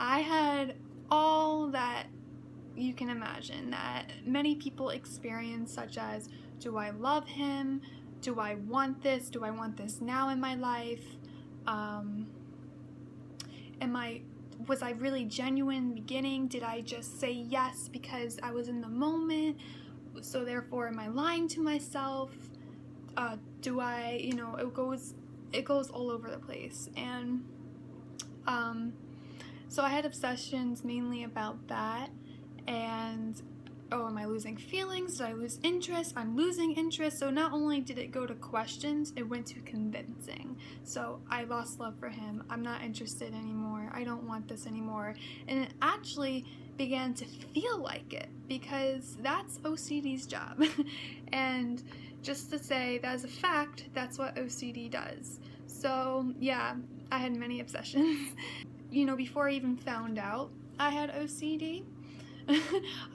I had all that you can imagine that many people experience, such as, do I love him? Do I want this? Do I want this now in my life? Was I really genuine in the beginning? Did I just say yes because I was in the moment? So therefore, am I lying to myself? Do I, it goes all over the place. And so I had obsessions mainly about that. And am I losing feelings? Did I lose interest? I'm losing interest. So not only did it go to questions, it went to convincing. So I lost love for him. I'm not interested anymore. I don't want this anymore. And it actually began to feel like it, because that's OCD's job. And just to say that as a fact, that's what OCD does. So yeah, I had many obsessions. Before I even found out I had OCD,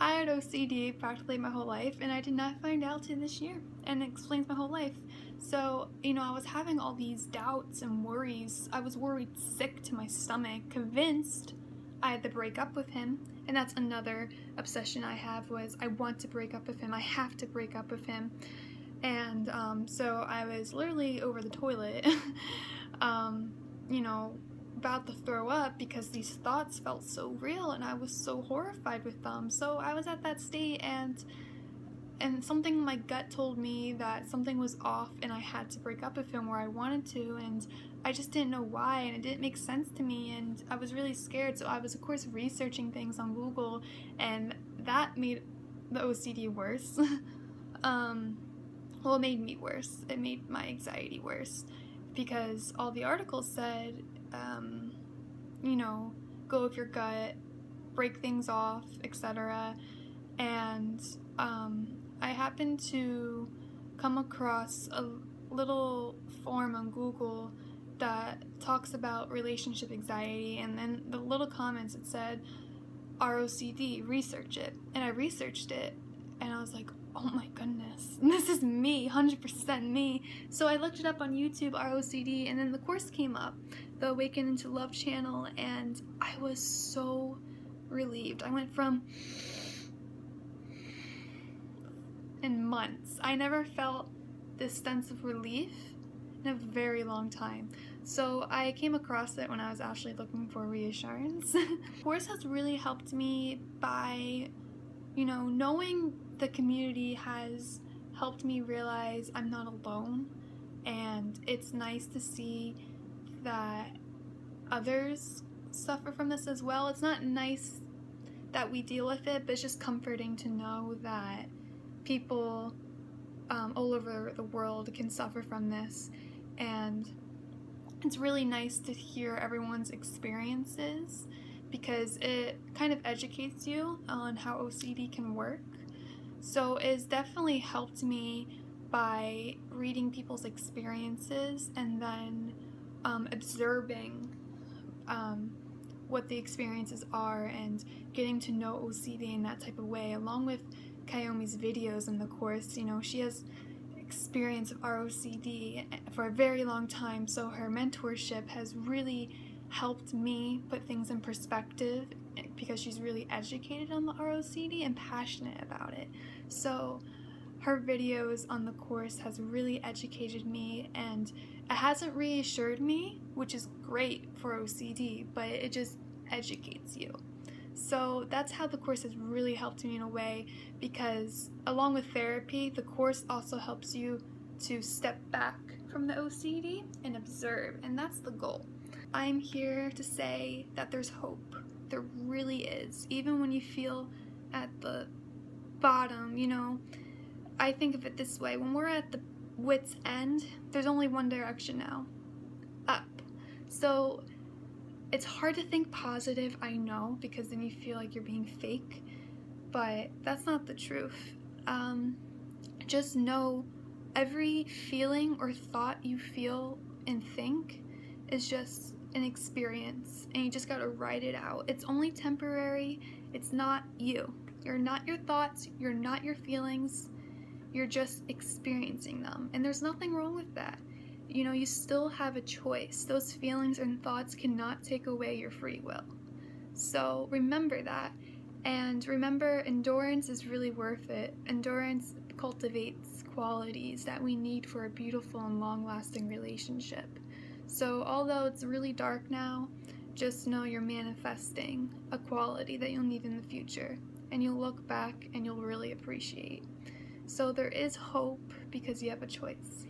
I had OCD practically my whole life, and I did not find out till this year, and it explains my whole life. So, I was having all these doubts and worries. I was worried sick to my stomach, convinced I had to break up with him, and that's another obsession I have, was I want to break up with him. I have to break up with him. And so I was literally over the toilet, about to throw up because these thoughts felt so real and I was so horrified with them. So I was at that state, and something in my gut told me that something was off and I had to break up with him, where I wanted to, and I just didn't know why, and it didn't make sense to me, and I was really scared. So I was, of course, researching things on Google, and that made the OCD worse. Well, it made me worse. It made my anxiety worse, because all the articles said, go with your gut, break things off, etc. And I happened to come across a little form on Google that talks about relationship anxiety, and then the little comments, it said, ROCD, research it. And I researched it, and I was like, oh my goodness, this is me, 100% me. So I looked it up on YouTube, ROCD, and then the course came up, the Awaken into Love channel, and I was so relieved. I went from, in months, I never felt this sense of relief in a very long time. So I came across it when I was actually looking for reassurance. The course has really helped me by, knowing the community has helped me realize I'm not alone, and it's nice to see that others suffer from this as well. It's not nice that we deal with it, but it's just comforting to know that people all over the world can suffer from this, and it's really nice to hear everyone's experiences, because it kind of educates you on how OCD can work. So it's definitely helped me by reading people's experiences and then observing what the experiences are and getting to know OCD in that type of way, along with Kayomi's videos in the course. She has experience of ROCD for a very long time, so her mentorship has really helped me put things in perspective, because she's really educated on the ROCD and passionate about it. So her videos on the course has really educated me, and it hasn't reassured me, which is great for OCD, but it just educates you. So that's how the course has really helped me in a way, because along with therapy, the course also helps you to step back from the OCD and observe, and that's the goal. I'm here to say that there's hope. There really is. Even when you feel at the bottom, I think of it this way: when we're at the wit's end, there's only one direction now, up. So it's hard to think positive, I know, because then you feel like you're being fake, but that's not the truth. Just know every feeling or thought you feel and think is just an experience, and you just gotta ride it out. It's only temporary. It's not you. You're not your thoughts. You're not your feelings. You're just experiencing them, and there's nothing wrong with that. You still have a choice. Those feelings and thoughts cannot take away your free will. So remember that. And remember, endurance is really worth it. Endurance cultivates qualities that we need for a beautiful and long-lasting relationship. So although it's really dark now, just know you're manifesting a quality that you'll need in the future. And you'll look back and you'll really appreciate. So there is hope because you have a choice.